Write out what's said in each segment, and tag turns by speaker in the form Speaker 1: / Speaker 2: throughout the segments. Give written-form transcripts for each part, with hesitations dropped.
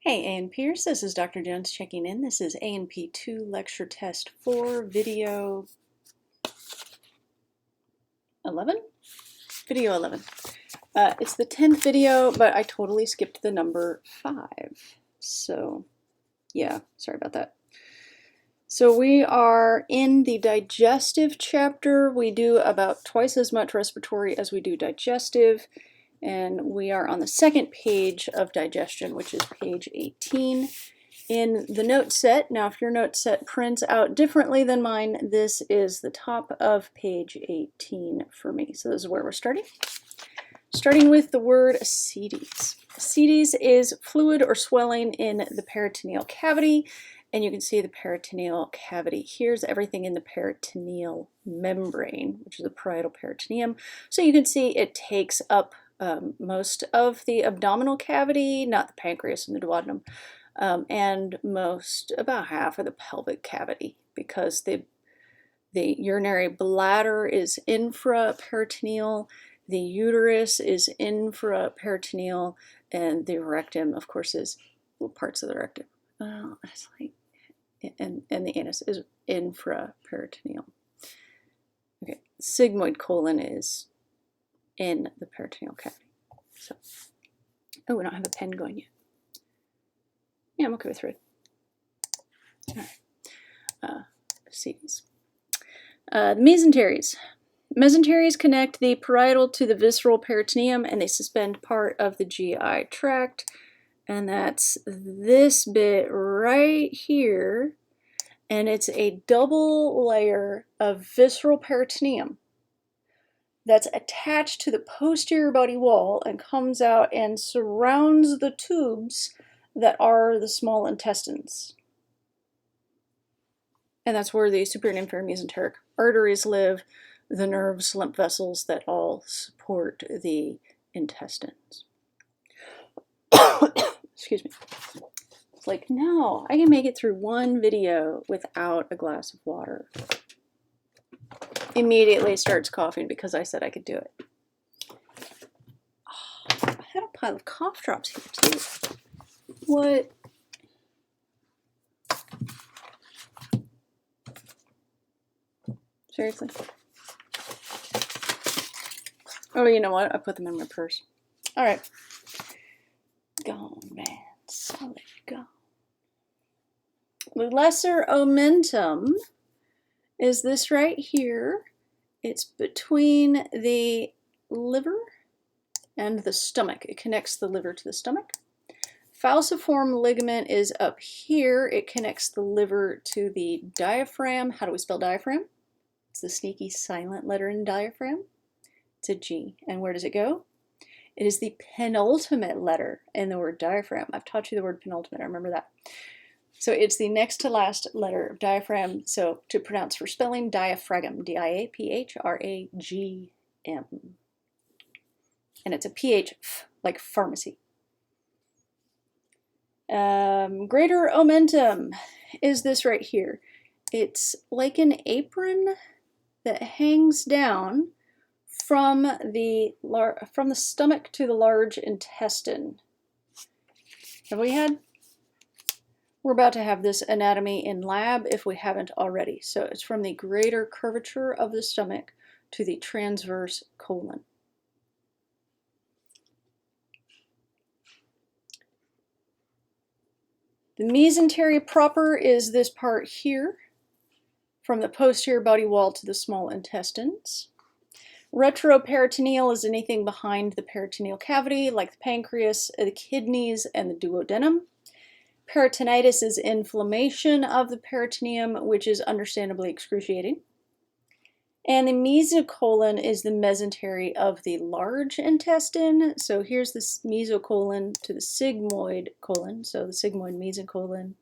Speaker 1: Hey A&Pers, this is Dr. Jones checking in. This is A&P 2 Lecture Test 4, Video 11? Video 11. It's the 10th video, but I totally skipped the number 5. So, yeah, sorry about that. So we are in the digestive chapter. We do about twice as much respiratory as we do digestive. And we are on the second page of digestion, which is page 18. In the note set, now if your note set prints out differently than mine, this is the top of page 18 for me. So this is where we're starting. Starting with the word ascites. Ascites is fluid or swelling in the peritoneal cavity, and you can see the peritoneal cavity. Here's everything in the peritoneal membrane, which is the parietal peritoneum. So you can see it takes up most of the abdominal cavity, not the pancreas and the duodenum, and about half of the pelvic cavity, because the urinary bladder is infraperitoneal, the uterus is infraperitoneal, and the rectum, of course, is parts of the rectum. It's like, and the anus is infraperitoneal. Okay, sigmoid colon is in the peritoneal cavity. So, oh, we don't have a pen going yet. Yeah, I'm okay with red. All right. Ascites. The mesenteries. Mesenteries connect the parietal to the visceral peritoneum, and they suspend part of the GI tract. And that's this bit right here. And it's a double layer of visceral peritoneum that's attached to the posterior body wall and comes out and surrounds the tubes that are the small intestines. And that's where the superior and inferior mesenteric arteries live, the nerves, lymph vessels that all support the intestines. Excuse me. It's like, no, I can make it through one video without a glass of water. Immediately starts coughing because I said I could do it. Oh, I had a pile of cough drops here too. What? Seriously? Oh, you know what? I put them in my purse. All right. Gone, man. Solid gone. The lesser omentum is this right here. It's between the liver and the stomach. It connects the liver to the stomach. Falciform ligament is up here. It connects the liver to the diaphragm. How do we spell diaphragm? It's the sneaky silent letter in diaphragm. It's a G. And where does it go? It is the penultimate letter in the word diaphragm. I've taught you the word penultimate. I remember that. So it's the next to last letter of diaphragm. So to pronounce for spelling, diaphragm, D-I-A-P-H-R-A-G-M. And it's a PH, like pharmacy. Greater omentum is this right here. It's like an apron that hangs down from the stomach to the large intestine. Have we had? We're about to have this anatomy in lab if we haven't already. So it's from the greater curvature of the stomach to the transverse colon. The mesentery proper is this part here, from the posterior body wall to the small intestines. Retroperitoneal is anything behind the peritoneal cavity, like the pancreas, the kidneys, and the duodenum. Peritonitis is inflammation of the peritoneum, which is understandably excruciating. And the mesocolon is the mesentery of the large intestine. So here's the mesocolon to the sigmoid colon, so the sigmoid mesocolon.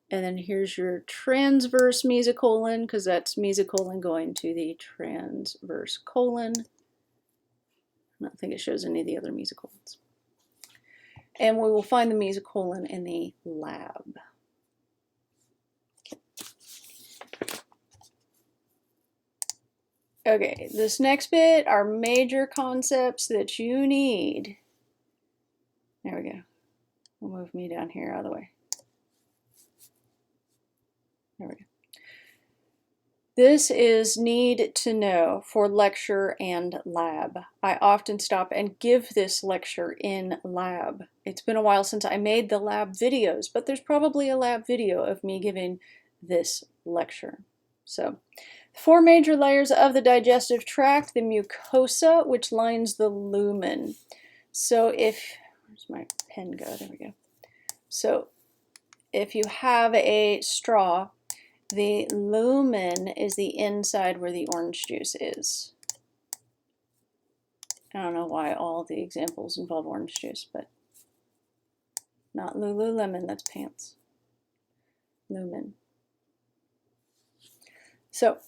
Speaker 1: And then here's your transverse mesocolon, because that's mesocolon going to the transverse colon. I don't think it shows any of the other mesocolons. And we will find the mesocolon in the lab. Okay, this next bit are major concepts that you need. There we go. We'll move me down here out of the way. There we go. This is need to know for lecture and lab. I often stop and give this lecture in lab. It's been a while since I made the lab videos, but there's probably a lab video of me giving this lecture. So, 4 major layers of the digestive tract: the mucosa, which lines the lumen. So where's my pen go? There we go. So if you have a straw, the lumen is the inside where the orange juice is. I don't know why all the examples involve orange juice, but not Lululemon, that's pants. Lumen. So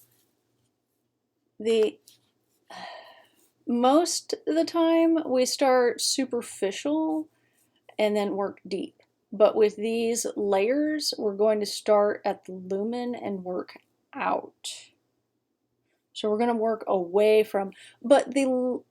Speaker 1: most of the time we start superficial and then work deep. But with these layers, we're going to start at the lumen and work out. So we're going to work away from, but the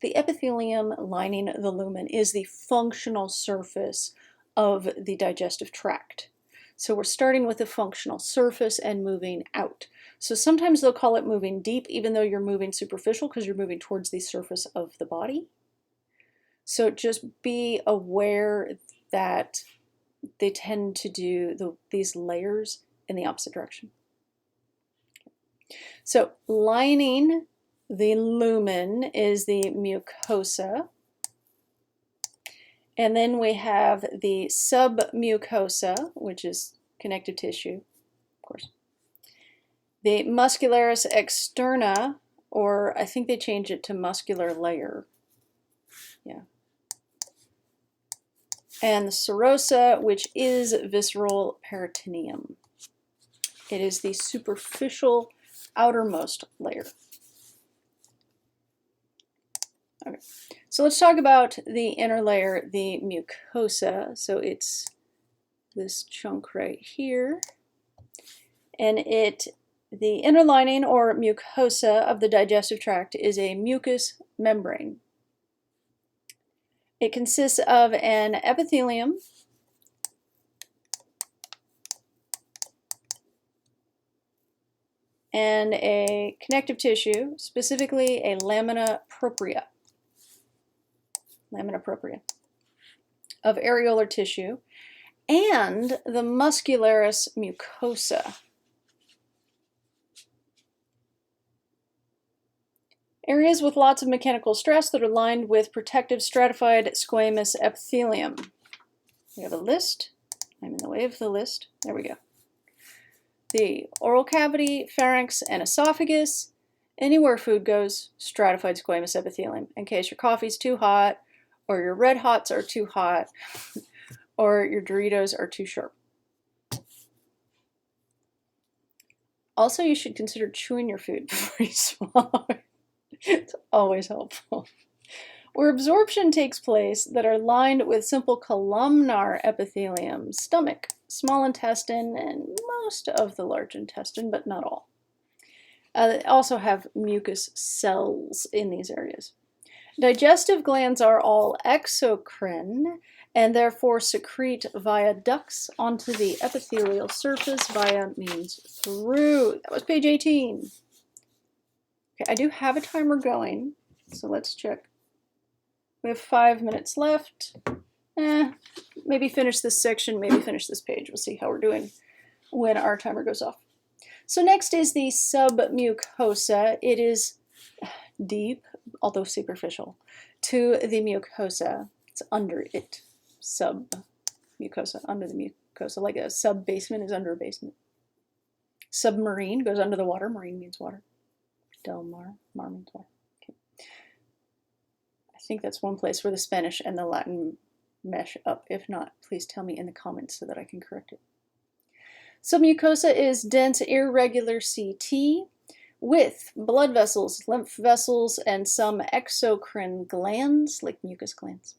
Speaker 1: epithelium lining the lumen is the functional surface of the digestive tract. So we're starting with the functional surface and moving out. So sometimes they'll call it moving deep, even though you're moving superficial because you're moving towards the surface of the body. So just be aware that they tend to do these layers in the opposite direction. So lining the lumen is the mucosa. And then we have the submucosa, which is connective tissue, of course. The muscularis externa, or I think they changed it to muscular layer. Yeah. And the serosa, which is visceral peritoneum. It is the superficial outermost layer. Okay, so let's talk about the inner layer, the mucosa. So it's this chunk right here. And the inner lining or mucosa of the digestive tract is a mucous membrane. It consists of an epithelium and a connective tissue, specifically a lamina propria of areolar tissue, and the muscularis mucosa. Areas with lots of mechanical stress that are lined with protective stratified squamous epithelium. We have a list. I'm in the way of the list. There we go. The oral cavity, pharynx, and esophagus. Anywhere food goes, stratified squamous epithelium. In case your coffee's too hot, or your Red Hots are too hot, or your Doritos are too sharp. Also, you should consider chewing your food before you swallow it. It's always helpful. Where absorption takes place that are lined with simple columnar epithelium, stomach, small intestine, and most of the large intestine, but not all. They also have mucus cells in these areas. Digestive glands are all exocrine and therefore secrete via ducts onto the epithelial surface. Via means through. That was page 18. Okay, I do have a timer going, so let's check. We have 5 minutes left. Maybe finish this section, maybe finish this page. We'll see how we're doing when our timer goes off. So next is the submucosa. It is deep, although superficial, to the mucosa. It's under it. Submucosa, under the mucosa. Like a sub-basement is under a basement. Submarine goes under the water. Marine means water. Del mar, mar means water. Okay. I think that's one place where the Spanish and the Latin mesh up. If not, please tell me in the comments so that I can correct it. Submucosa is dense, irregular CT with blood vessels, lymph vessels, and some exocrine glands, like mucus glands.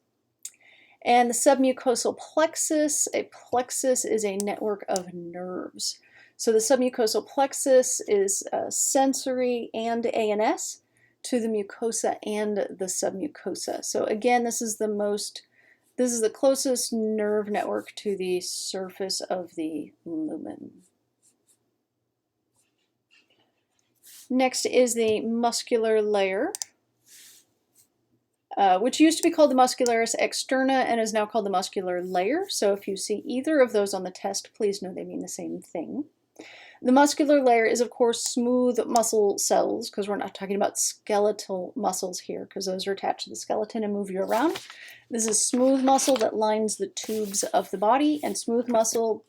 Speaker 1: And the submucosal plexus, a plexus is a network of nerves. So the submucosal plexus is sensory and ANS to the mucosa and the submucosa. So again, this is the most This is the closest nerve network to the surface of the lumen. Next is the muscular layer, which used to be called the muscularis externa and is now called the muscular layer. So if you see either of those on the test, please know they mean the same thing. The muscular layer is, of course, smooth muscle cells, because we're not talking about skeletal muscles here, because those are attached to the skeleton and move you around. This is smooth muscle that lines the tubes of the body, and smooth muscle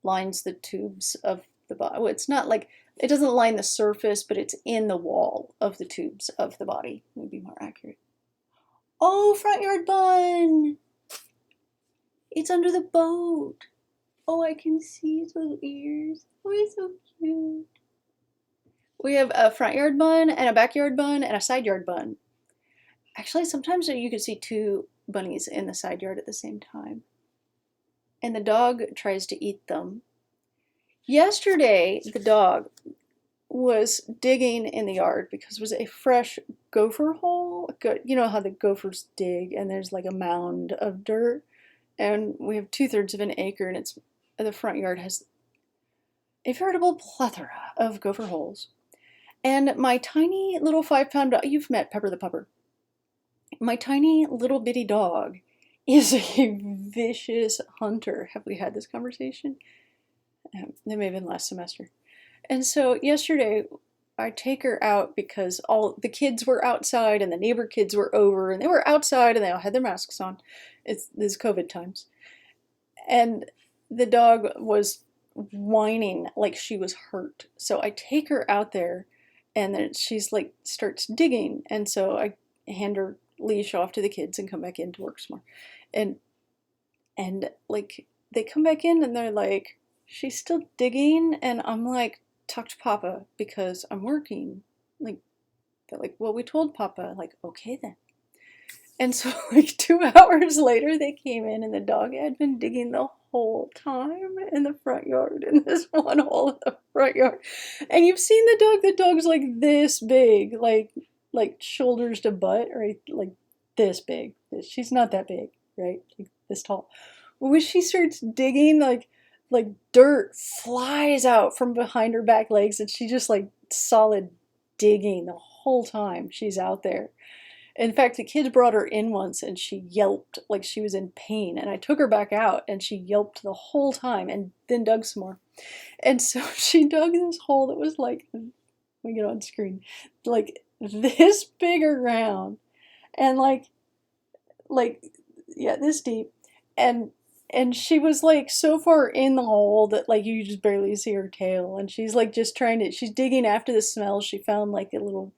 Speaker 1: lines the tubes of the body. Well, it's not like, it doesn't line the surface, but it's in the wall of the tubes of the body. Maybe more accurate. Oh, front yard bun! It's under the boat. Oh, I can see his little ears. Oh, he's so cute. We have a front yard bun and a backyard bun and a side yard bun. Actually, sometimes you can see two bunnies in the side yard at the same time. And the dog tries to eat them. Yesterday, the dog was digging in the yard because it was a fresh gopher hole. You know how the gophers dig and there's like a mound of dirt. And we have 2/3 of an acre, and the front yard has a veritable plethora of gopher holes. And my tiny little 5-pound dog, you've met Pepper the Pupper. My tiny little bitty dog is a vicious hunter. Have we had this conversation? That may have been last semester. And so yesterday, I take her out because all the kids were outside and the neighbor kids were over, and they were outside and they all had their masks on. This COVID times. And the dog was whining like she was hurt. So I take her out there, and then she's like starts digging, and so I hand her leash off to the kids and come back in to work some more. And like they come back in and they're like, she's still digging, and I'm like, talk to Papa because I'm working. Like they're like, well, we told Papa. Like, okay then. And so like 2 hours later they came in, and the dog had been digging the whole time in the front yard, in this one hole in the front yard. And you've seen the dog's like this big, like shoulders to butt, right? Like this big. She's not that big, right? Like this tall. But when she starts digging, like dirt flies out from behind her back legs, and she just like solid digging the whole time she's out there. In fact, the kids brought her in once, and she yelped like she was in pain. And I took her back out, and she yelped the whole time, and then dug some more. And so she dug this hole that was like, let me get on screen, like this big around, and like yeah, this deep. And she was like so far in the hole that like you just barely see her tail. And she's like just she's digging after the smell. She found like a little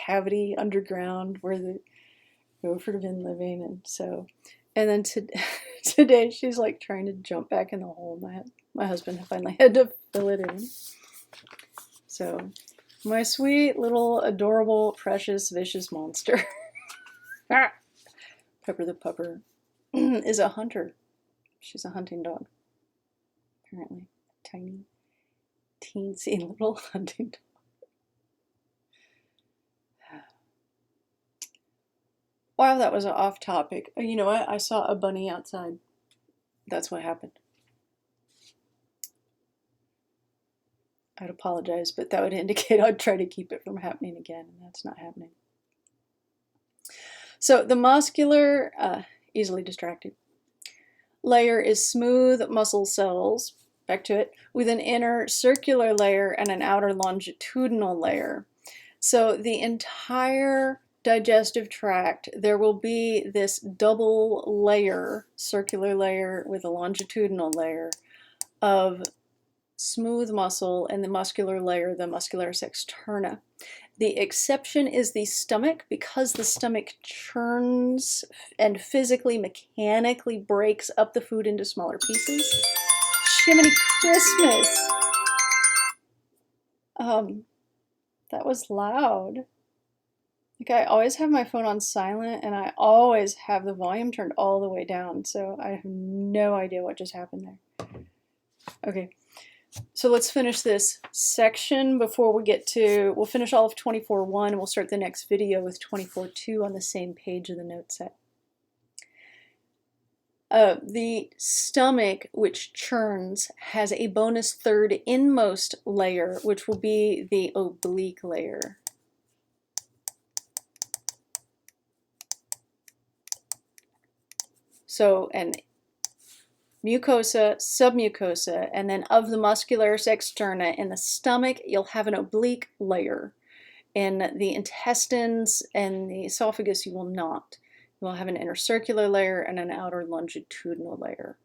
Speaker 1: cavity underground where the gopher had been living. And then today she's like trying to jump back in the hole. My husband finally had to fill it in. So my sweet little adorable precious vicious monster Pepper the Pupper is a hunter. She's a hunting dog, apparently. Tiny teensy little hunting dog. Wow, that was off topic. You know what? I saw a bunny outside. That's what happened. I'd apologize, but that would indicate I'd try to keep it from happening again, and that's not happening. So the muscular, easily distracted, layer is smooth muscle cells, back to it, with an inner circular layer and an outer longitudinal layer. So the entire digestive tract, there will be this double layer, circular layer with a longitudinal layer of smooth muscle, and the muscular layer, the muscularis externa. The exception is the stomach, because the stomach churns and physically, mechanically breaks up the food into smaller pieces. Jiminy Christmas! That was loud. Like, I always have my phone on silent, and I always have the volume turned all the way down, so I have no idea what just happened there. Okay, So let's finish this section before we get to, we'll finish all of 24.1 and we'll start the next video with 24.2 on the same page of the note set. The stomach, which churns, has a bonus third inmost layer, which will be the oblique layer. So, and mucosa, submucosa, and then of the muscularis externa in the stomach, you'll have an oblique layer. In the intestines and the esophagus, you will not. You will have an intercircular layer and an outer longitudinal layer.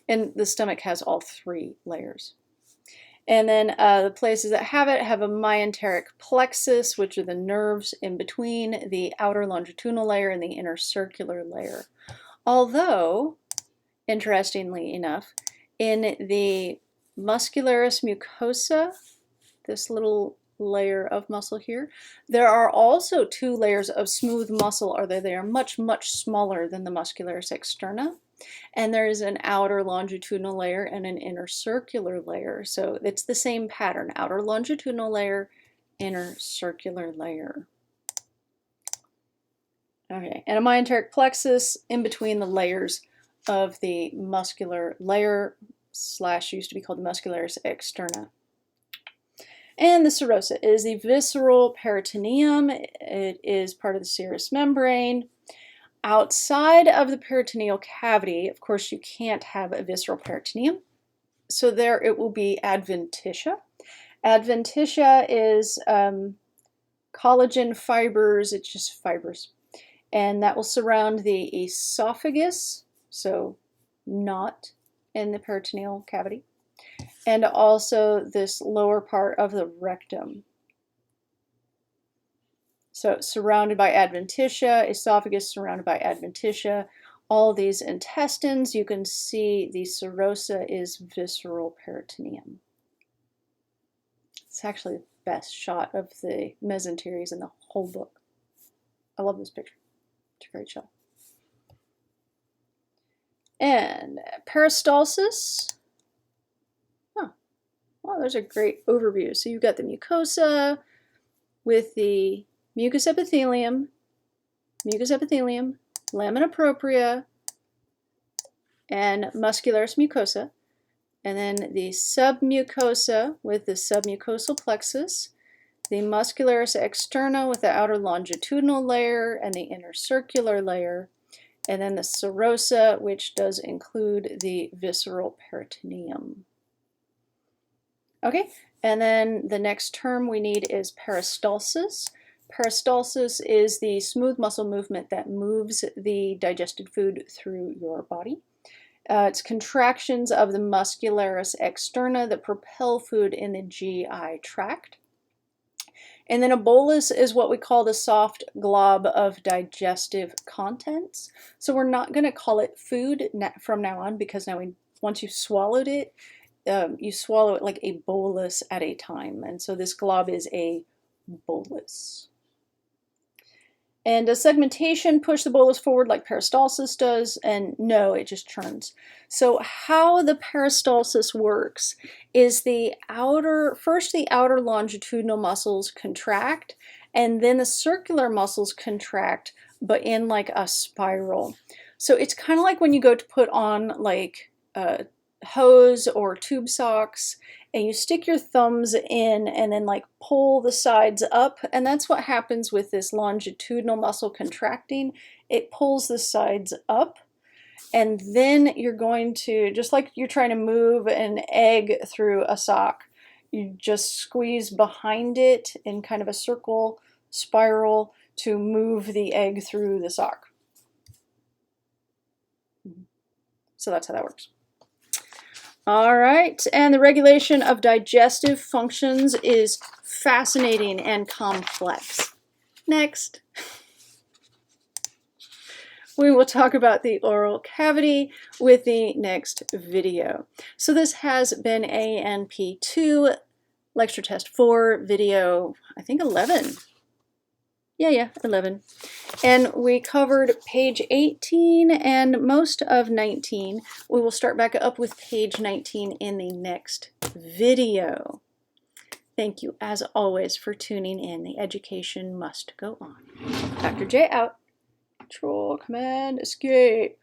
Speaker 1: And the stomach has all three layers. And then the places that have it have a myenteric plexus, which are the nerves in between the outer longitudinal layer and the intercircular layer. Although, interestingly enough, in the muscularis mucosa, this little layer of muscle here, there are also two layers of smooth muscle, although they are much, much smaller than the muscularis externa. And there is an outer longitudinal layer and an intercircular layer. So it's the same pattern, outer longitudinal layer, inner circular layer. Okay, and a myenteric plexus in between the layers of the muscular layer / used to be called the muscularis externa. And the serosa is the visceral peritoneum. It is part of the serous membrane. Outside of the peritoneal cavity, of course, you can't have a visceral peritoneum. So there it will be adventitia. Adventitia is collagen fibers, it's just fibers. And that will surround the esophagus, so not in the peritoneal cavity, and also this lower part of the rectum. So surrounded by adventitia, esophagus surrounded by adventitia, all these intestines, you can see the serosa is visceral peritoneum. It's actually the best shot of the mesenteries in the whole book. I love this picture. It's a great shot. And peristalsis. Oh, well, there's a great overview. So you've got the mucosa with the mucous epithelium, lamina propria, and muscularis mucosa. And then the submucosa with the submucosal plexus, the muscularis externa with the outer longitudinal layer and the intercircular layer, and then the serosa, which does include the visceral peritoneum. Okay, and then the next term we need is peristalsis. Peristalsis is the smooth muscle movement that moves the digested food through your body. It's contractions of the muscularis externa that propel food in the GI tract. And then a bolus is what we call the soft glob of digestive contents. So we're not going to call it food from now on, because now once you've swallowed it, you swallow it like a bolus at a time. And so this glob is a bolus. And does segmentation push the bolus forward like peristalsis does? And no, it just churns. So how the peristalsis works is first the outer longitudinal muscles contract, and then the circular muscles contract, but in like a spiral. So it's kind of like when you go to put on like hose or tube socks, and you stick your thumbs in and then like pull the sides up, and that's what happens with this longitudinal muscle contracting. It pulls the sides up, and then you're going to, just like you're trying to move an egg through a sock, you just squeeze behind it in kind of a circle spiral to move the egg through the sock. So that's how that works. All right, and the regulation of digestive functions is fascinating and complex. Next, we will talk about the oral cavity with the next video. So this has been ANP2, lecture test 4, video, I think 11. Yeah, 11. And we covered page 18 and most of 19. We will start back up with page 19 in the next video. Thank you, as always, for tuning in. The education must go on. Dr. J out. Control, Command, Escape.